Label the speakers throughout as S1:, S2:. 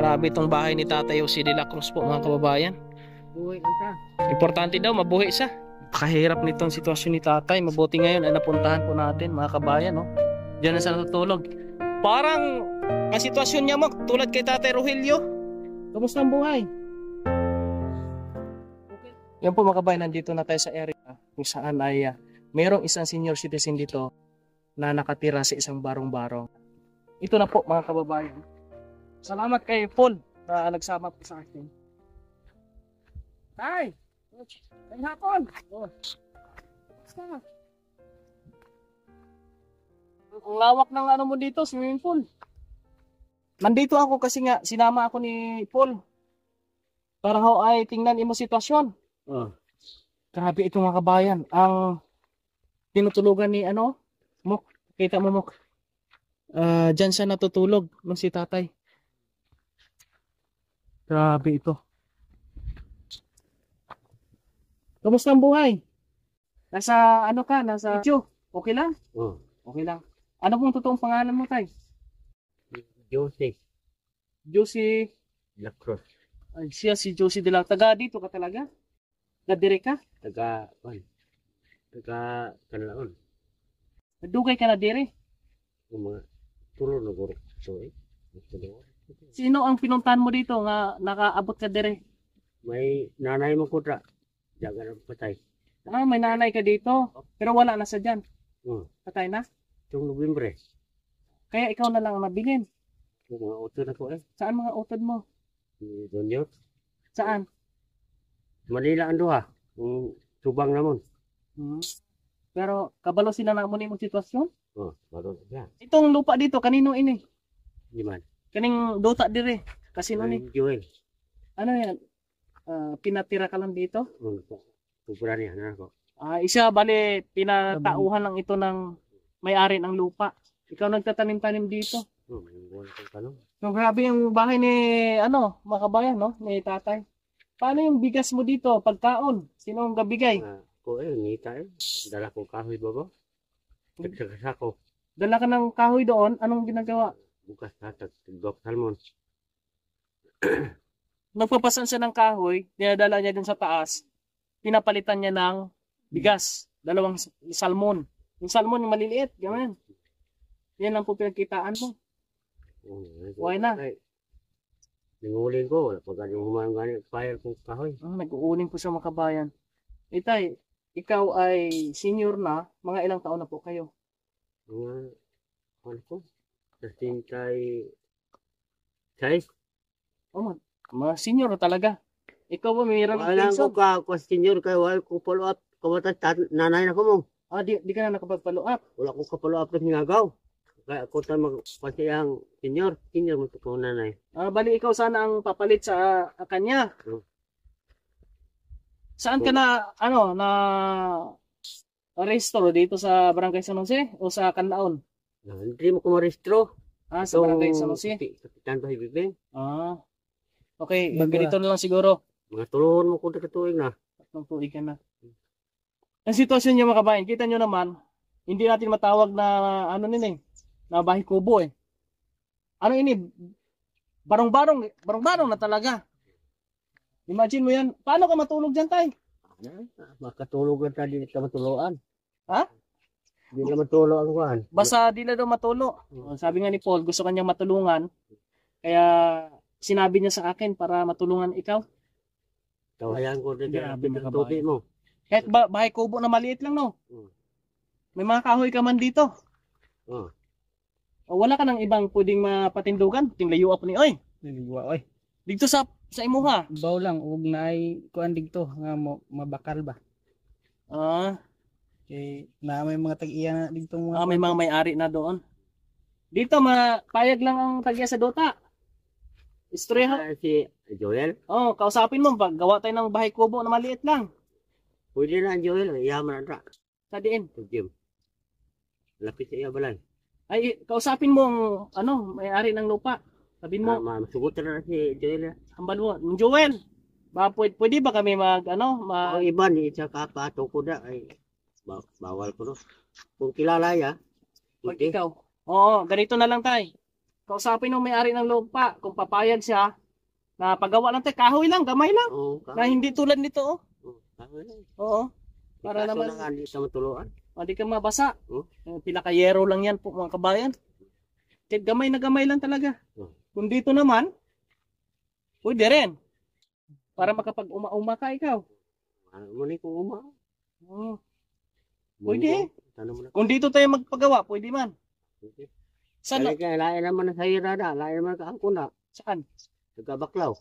S1: Grabe itong bahay ni Tatay Jose de la Cruz po mga kababayan.
S2: Buhay lang ka.
S1: Importante daw mabuhay siya. Pakahirap nitong sitwasyon ni Tatay. Mabuti ngayon ay napuntahan po natin mga kabayan. No? Diyan na siya natutulog. Parang ang sitwasyon niya mo tulad kay Tatay Rogelio. Kamusta ang buhay? Okay. Yan po mga kabayan, nandito na tayo sa area kung saan ay mayroong isang senior citizen dito na nakatira sa isang barong-barong. Ito na po mga kababayan. Salamat kay Paul na nagsama po sa akin. Tay! Ay hapon! Oh. Basta. Ang lawak ng ano mo dito, swimming pool. Nandito ako kasi nga, sinama ako ni Paul. Para ho ay tingnan imo sitwasyon.
S2: Oh.
S1: Grabe ito mga kabayan. Ang tinutulugan ni Mok. Kita mo Mok. Diyan siya natutulog nung si Tatay. Grabe ito. Kamusta ang buhay? Nasa ka? Nasa video? Okay lang?
S2: Oh.
S1: Okay lang. Ano pong totoong pangalan mo, Tay?
S2: Jose
S1: Josie.
S2: de la Cruz.
S1: Ay, siya si Josie de la. Taga dito ka talaga? Nadire ka?
S2: Taga Kanlaon.
S1: Nadugay ka na dire?
S2: Yung mga tulo na guro. So
S1: Sino ang pinuntahan mo dito nga nakaabot ka dire?
S2: may nanay mo kudra. Jaga ng patay.
S1: May nanay ka dito. Pero wala na sa dyan.
S2: Oh.
S1: Patay na?
S2: Itong November.
S1: Kaya ikaw na lang ang nabilin.
S2: Yung mga utod ako
S1: Saan mga utod mo?
S2: Junior.
S1: Saan?
S2: Manila ang duha. Yung subang namon.
S1: Pero kabalo sila na mo ni mong sitwasyon?
S2: Oh, bago na.
S1: Itong lupa dito, kanino ini?
S2: Di man.
S1: Kaning duta dire. Kasino ni?
S2: Joel.
S1: Ano yan? Pinatira ka lang dito?
S2: Pupura niya, ano ko.
S1: Isa, bali, pinatauhan lang ito ng may-ari ng lupa. Ikaw nagtatanim-tanim dito.
S2: May buwan kong tanong.
S1: So, grabe yung bahay ni, mga kabayan, no? Ni Tatay. Paano yung bigas mo dito? Pagkaon? Sino ang gabigay?
S2: Ko ngita dala ko kahoy baba. Nagsakas ako.
S1: Dala ka ng kahoy doon, anong ginagawa?
S2: Bukas natag, gok salmon.
S1: Nagpapasan siya ng kahoy, dinadala niya dun sa taas, pinapalitan niya ng bigas, 2 salmon. Yung salmon, yung maliliit, ganyan. Yan lang po pinagkitaan mo. Why na?
S2: Nangulin ko, pagka yung humayang gani, fire kong kahoy.
S1: Nag-uuling po sa mga kabayan. Itay, ikaw ay senior na, mga ilang taon na po kayo?
S2: Mga, ano ko? 36.
S1: Oh, mga senior na talaga. Ikaw ba mayroon ng
S2: Wala
S1: pension?
S2: ko senior kayo, wala ko follow up. Kawatas nanay na ko mo.
S1: Di ka na nakapag-follow up.
S2: Wala ko ka-follow up ng ngagaw. Kaya ako tayo magpasiyang senior mo ito ko nanay.
S1: Bali ikaw sana ang papalit sa kanya. Saan ka na, restro dito sa Barangay San Jose o sa Canlaon?
S2: Hindi mo ko marestro.
S1: Sa Barangay San Jose?
S2: Kapitan ba ibibing?
S1: Okay, ganito na lang siguro.
S2: Mga tulungan mo ko na katuig na.
S1: 3 tuig ka na. Ang sitwasyon niya mga kabayan, kita nyo naman, hindi natin matawag na na bahay kubo eh. Barong-barong na talaga. Imagine mo yan, paano ka matulog dyan, Tay?
S2: Makatulog na tayo, hindi ka matuluan.
S1: Ha?
S2: Hindi na matulog ang kuhan.
S1: Basta di na daw matulo. Sabi nga ni Paul, gusto kanyang matulungan. Kaya sinabi niya sa akin para matulungan ikaw.
S2: Tawayan ko din
S1: Grabe na
S2: ang tubig mo.
S1: Kahit bahay kubo na maliit lang, no? May mga kahoy ka man dito. Wala ka ng ibang pwedeng mapatindugan. Tinglayo ako ni oy.
S3: Niliwa oy.
S1: Dito sa imuha.
S3: Baw lang ug naay kuan digto nga mabakal ba. Kay na may mga tag-iya na digto mga
S1: May mga may-ari na doon. Dito payag lang ang tagya sa dota. Istorya.
S2: Si Joel?
S1: Kausapin mo pag gawa tayo ng bahay kubo na maliit lang.
S2: Pwede na ang Joel, yaman na.
S1: Sa diin.
S2: Jim. Lapit sa iya balay.
S1: Ay, kausapin mo ang may-ari ng lupa. Sabihin mo,
S2: masugot na si Joel.
S1: hambal mo, Joel, pwede ba kami
S2: Ang iba ni isa kapato ko na ay bawal ko no. Kung kilala ya,
S1: Pag ikaw. Oo, ganito na lang tay. kausapin ng may-ari ng lupa kung papayag siya na paggawa lang tayo, kahoy lang, gamay lang.
S2: Oo,
S1: Na hindi tulad nito, oh.
S2: kahoy lang.
S1: Oo. Para
S2: Kaso
S1: naman,
S2: lang hindi sa matuluan.
S1: hindi ka mabasa.
S2: Oh.
S1: Pinaka-yero lang yan po, mga kabayan. Kahit gamay na gamay lang talaga.
S2: Oh.
S1: Kung dito naman, pwede rin. Para makapag-uma-uma ka ikaw.
S2: Ano mo ni kung uma?
S1: Oo. Pwede.
S2: Ano mo na?
S1: Kung dito tayo magpagawa, pwede man.
S2: Pwede.
S1: Saan?
S2: Kaya lain naman na sa hirada, lain naman ka ang kuna.
S1: Saan?
S2: Nagkabaklaw.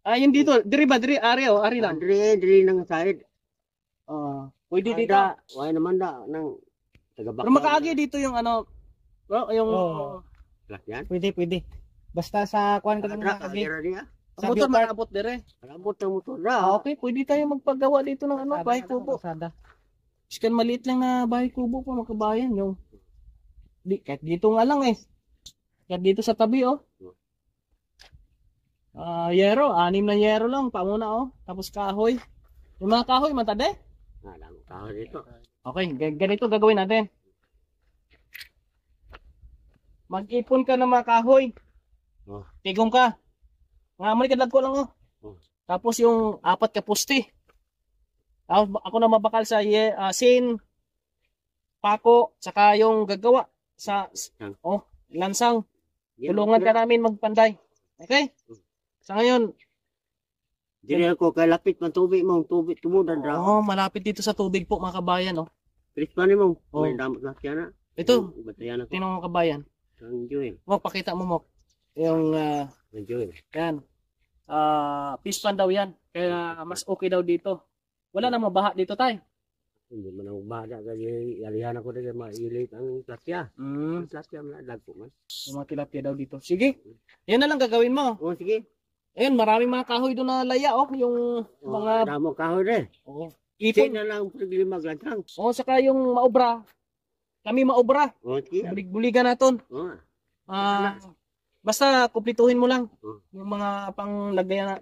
S1: Ah, yun dito. Diri ba? Diri, ari, oh. Ari lang.
S2: Diri nang side.
S1: Pwede dito.
S2: Da, wala naman da nang tagabaklaw.
S1: Pero makaagi dito yung ano, yung
S3: Oo.
S2: Lahat yan.
S3: Pwede. Basta sa kuan ka lang
S2: Kadra,
S3: lagi.
S2: kadra niya.
S3: Sa
S1: motor
S3: Bukart.
S1: makabot dire.
S2: Kalabot ng motor
S1: Ah,
S2: da.
S1: okay, pwede tayo magpagawa dito ng ano, bahay kubo. Iskan maliit lang na bahay kubo pa makabayan yung kahit dito nga lang eh. Kahit dito sa tabi oh. Yero, 6 na yero lang, pamuna oh. Tapos kahoy. Yung mga kahoy matade.
S2: Alam ka dito.
S1: Okay, ganito gagawin natin. Mag-ipon ka ng mga kahoy.
S2: Oh.
S1: Tigong ka. Nga mali kadlag ko lang oh.
S2: Oh.
S1: Tapos yung 4 ka pusti. Ako na mabakal sa sin, pako, saka yung gagawa sa lansang. Tulungan ka namin magpanday. Okay? Sa ngayon,
S2: Diri ako kay lapit man tubig mo, tubig tumudan ra.
S1: malapit dito sa tubig po mga kabayan oh.
S2: Bilis pa ni mo.
S1: Oh.
S2: May damot na na.
S1: Ito,
S2: Batayan ako.
S1: tinong mga kabayan.
S2: Ang Joel.
S1: Mok, pakita mo Mok. Yung
S2: Ang Joel.
S1: yan. Pispan daw yan. Kaya mas okay daw dito. Wala nang mabaha dito tay.
S2: Hindi man ako bada kaya yalihan ako dito mailit ang plasya. Ang plasya man dagko man.
S1: Yung mga tilapia daw dito. Sige. Yan na lang gagawin mo.
S2: Oh sige.
S1: Ayun, maraming mga kahoy doon na laya oh. Yung mga
S2: damo kahoy rin.
S1: ipon.
S2: Ipon na lang problema glantang.
S1: Saka yung maobra. Kami maobra.
S2: Oh sige.
S1: Bulig-buligan naton.
S2: Oh.
S1: Basta kumpletuhin mo lang
S2: Oh.
S1: yung mga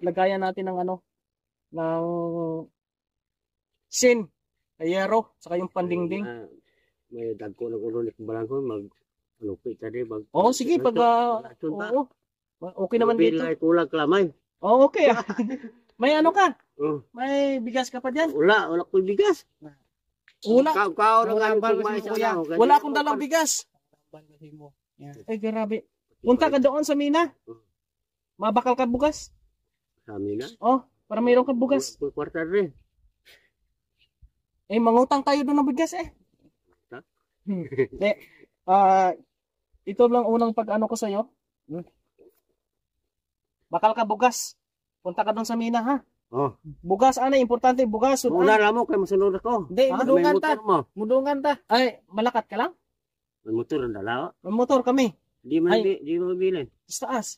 S1: lagayan natin ng ano ng sin, ayero, saka yung pandingding.
S2: May dagko na ulo ni balangko mag lupit tadi mag.
S1: Sige pag oo. Okay naman dito.
S2: Bilay kulag lamay.
S1: Okay. May ano ka?
S2: Oh.
S1: May bigas ka pa diyan?
S2: Wala ko bigas.
S1: Wala.
S2: Kao na
S1: Wala akong dalang bigas. Ay, grabe. Punta ka doon sa mina. Mabakal ka bugas.
S2: Sa mina?
S1: Para mayroon ka bugas.
S2: Kwarta rin.
S1: Mangutang tayo doon ng bigas eh. Ito lang unang pag-ano ko sa'yo. Bakal ka bugas. Punta ka doon sa mina ha. Bugas, importante bugas.
S2: Una lang mo kay masunod ako.
S1: Hindi, mudungan ta.
S2: Mo.
S1: Mudungan ta. Ay, malakat ka lang?
S2: May motor ang dalawa.
S1: May motor kami.
S2: Di mo bilin.
S1: Sa taas.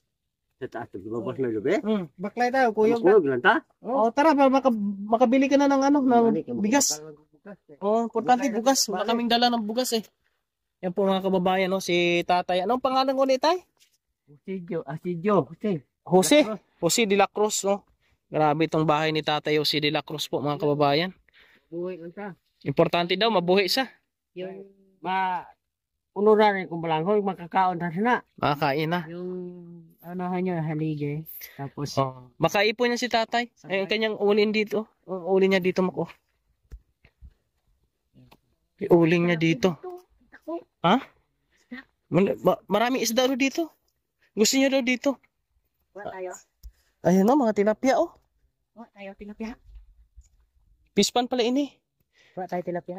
S2: Sa taas, nagbabas na gabi.
S3: Baklay tayo, kuyog na.
S2: Kuyog lang ta?
S1: Tara, para makabili ka na ng ng bigas. Importante bugas. Wala kaming dala ng bugas eh. Yan po mga kababayan, si tatay. Anong pangalan ko ni tay? Jose de la Cruz, no? Grabe itong bahay ni tatay Jose de la Cruz po mga kababayan.
S2: Buhay lang ta.
S1: Importante daw, mabuhi siya.
S2: Yung unuran kung balanghoy, makakaon na sana.
S1: Makakain na.
S2: Yung niya, halige. Tapos,
S1: Makaipon niya si tatay. Ang kanyang ulin dito. Ang ulin niya dito mo. Uling niya dito. Ha? Maraming isda daw dito. Gusto niyo daw dito. Ayun mga tilapia
S2: tilapia.
S1: Pispan pala ini.
S2: Wala tayo tilapia.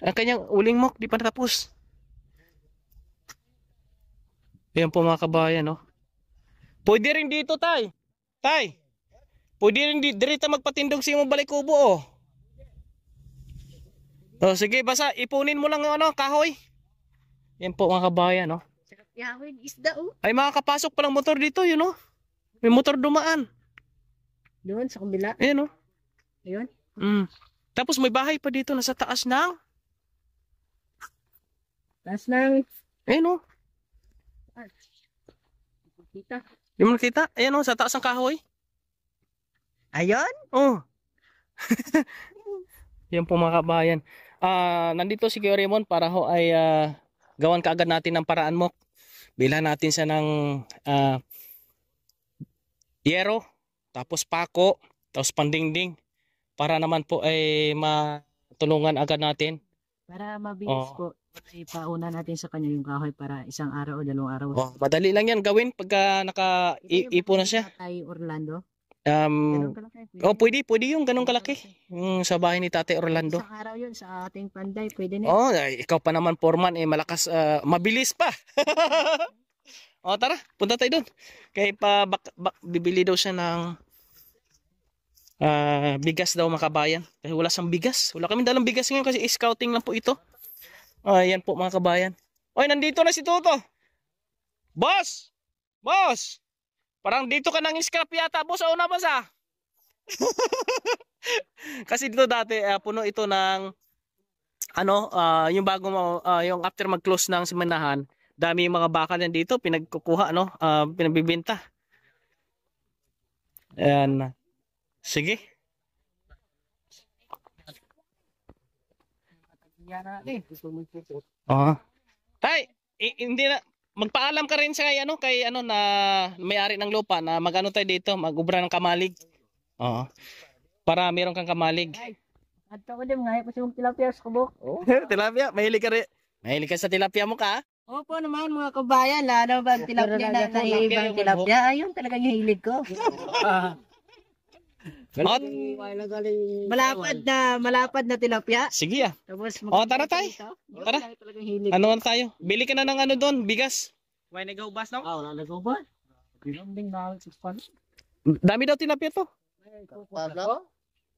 S1: Ang kanyang uling mo, di pa natapos. Ayan po mga kabayan, Pwede rin dito, tay. Tay. Pwede rin dito magpatindog sa imong balikubo, sige, basta ipunin mo lang kahoy. Yan po mga kabayan,
S2: Yahoy, isda,
S1: Ay, makakapasok palang motor dito, yun, May motor dumaan.
S2: Doon, sa kabila.
S1: Ayan,
S2: Ayun.
S1: Tapos may bahay pa dito, nasa taas na.
S2: Taas lang.
S1: Ayan,
S2: Kita.
S1: Di mo nakita? Ayan, sa taas ng kahoy.
S2: Ayun?
S1: Yan po mga kabayan. Nandito si Kuya Raymond para ay gawan kaagad natin ng paraan mo Bilhan natin siya ng yero, tapos pako, tapos pandingding para naman po ay matulungan agad natin.
S4: Para mabilis
S1: Oo.
S4: po, ipauna natin sa kanya yung kahoy para isang araw o dalawang araw.
S1: Oh, madali lang yan gawin pagka naka-ipo na siya.
S4: Tay Orlando. Ganun kalaki.
S1: Pwede yung ganun kalaki. Yung sa bahay ni Tate Orlando.
S4: Isang araw yun sa ating panday. Pwede na.
S1: Oh, ay, ikaw pa naman foreman malakas, mabilis pa. Tara, punta tayo doon. Kaya bibili daw siya ng bigas daw mga kabayan. Kasi wala siyang bigas. Wala kami dalang bigas ngayon kasi scouting lang po ito. Ayan po mga kabayan. Oy, nandito na si Toto. Boss! Boss! Parang dito ka nang scrap yata, boss. O na, boss Kasi dito dati, puno ito ng yung bago yung after mag-close ng simanahan, dami yung mga bakal yan dito, pinagkukuha, pinagbibenta. Ayan. Sige. Tay, hindi na magpaalam ka rin sa kay na may-ari ng lupa na magano tayo dito, mag-ubra ng kamalig. Oo. Para meron kang kamalig.
S4: At ako din, ngayon pa siyang tilapia sa kubok.
S1: Tilapia, mahilig ka rin. Mahilig ka sa tilapia mo ka?
S4: Opo naman mga kabayan, lalo ba tilapia na naiibang tilapia? Ayun talagang hilig ko. Malapad na tilapia.
S1: Sige
S4: Tapos
S1: tara tayo. Tara.
S4: Talagang hilig.
S1: Ano tayo? Bili ka na ng doon, bigas. Why nag-ubas no?
S4: Nag-ubas.
S1: Dami daw tilapia to.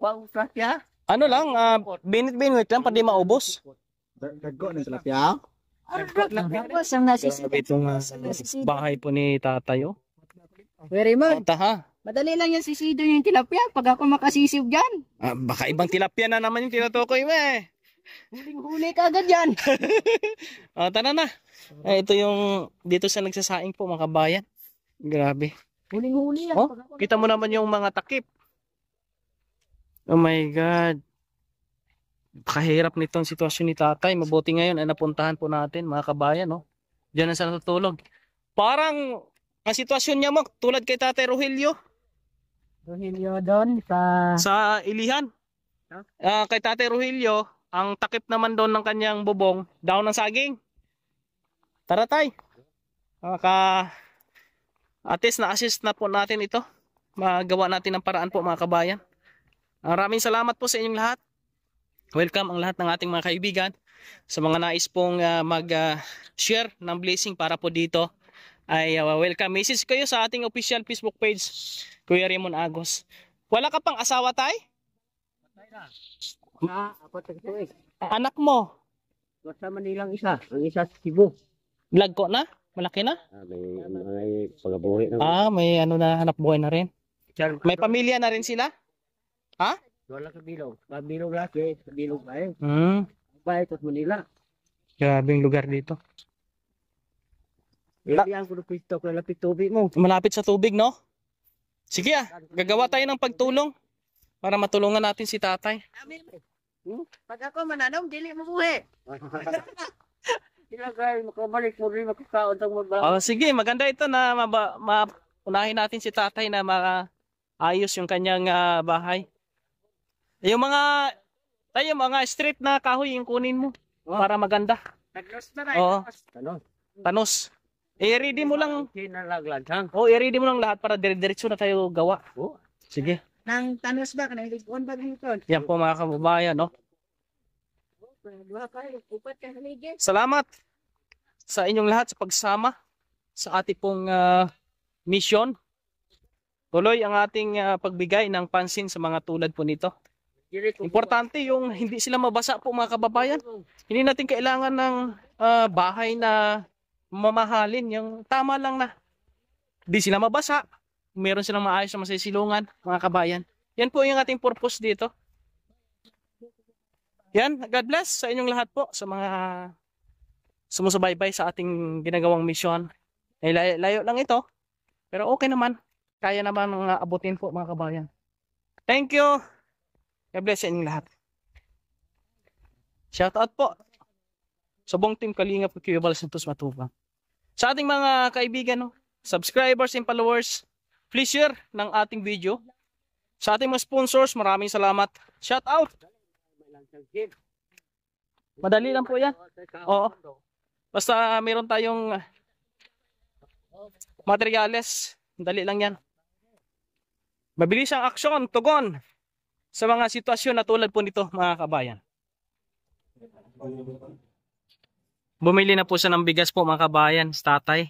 S4: Wow, tilapia.
S1: Ano lang, binit-binit lang para di maubos.
S2: Dagko ng tilapia.
S4: Tapos ang nasisita.
S1: Itong bahay po ni tatay.
S4: Very much.
S1: Ha?
S4: Madali lang yung sisido yung tilapia pag ako makasisiw dyan.
S1: Baka ibang tilapia na naman yung tinutukoy mo
S4: Huling-huli ka agad yan.
S1: Tara na. Ito yung dito sa nagsasaing po mga kabayan. Grabe.
S4: Huling-huli yan.
S1: Kita mo naman yung mga takip. Oh my God. Kahirap nitong sitwasyon ni tatay. Mabuti ngayon ay napuntahan po natin mga kabayan. Diyan na sa natutulog. Parang ang sitwasyon niya mo tulad kay Tatay Rogelio.
S4: Rogelio doon
S1: sa Ilihan. Kay Tatay Rogelio, ang takip naman doon ng kanyang bubong, daon ng saging. Tara tay. Na-assist na po natin ito. Magawa natin ng paraan po mga kabayan. Maraming salamat po sa inyong lahat. Welcome ang lahat ng ating mga kaibigan. Sa mga nais pong mag-share ng blessing para po dito, ay welcome. Message kayo sa ating official Facebook page, Kuya Raymond Agos. Wala ka pang asawa tay? Anak mo?
S2: Sa Manilang isa. Ang isa sa Cebu.
S1: Vlog ko na? Malaki na?
S2: May pagabuhi na.
S1: May na hanap buhay na rin. May pamilya na rin sila? Ha?
S2: Wala ka bilog. Bilog laki. Bilog tayo. Bahay sa Manila.
S1: Grabing lugar dito.
S2: Yan ko na lapit tubig mo.
S1: Malapit sa tubig, no? Sige gagawa tayo ng pagtulong para matulungan natin si tatay.
S4: Pag ako mananom, dili mo buhi.
S2: Ilagay, makabalik mo rin, makakaon ang magbago.
S1: Sige, maganda ito na unahin natin si tatay na maayos yung kanyang bahay. Yung mga street na kahoy yung kunin mo para maganda.
S2: Naglos na rin.
S1: Tanos. I-ready mo lang.
S2: Kinalaglaghang.
S1: I-ready mo lang lahat para dire-diretso na tayo gawa. Sige.
S4: Nang tanos ba? Kanang ligon ba dito?
S1: Yan po mga kababayan, no? Salamat sa inyong lahat sa pagsama sa ating pong mission. Tuloy ang ating pagbigay ng pansin sa mga tulad po nito. Importante yung hindi sila mabasa po mga kababayan. Hindi natin kailangan ng bahay na mamahalin. Yung tama lang na hindi sila mabasa. Meron silang maayos na masisilungan mga kabayan. Yan po yung ating purpose dito. Yan, God bless sa inyong lahat po sa mga sumusubaybay sa ating ginagawang mission. Layo lang ito. Pero okay naman. Kaya naman abutin po mga kabayan. Thank you. God bless sa inyong lahat. Shout out po sa buong team Kalingap Kuya Bal Santos Matubang. Sa ating mga kaibigan, no, subscribers and followers, please share ng ating video. Sa ating mga sponsors, maraming salamat. Shout out! Madali lang po yan. Oo. Basta meron tayong materyales, dali lang yan. Mabilis ang aksyon, tugon sa mga sitwasyon na tulad po nito, mga kabayan. Bumili na po siya ng bigas po, mga kabayan, sa tatay.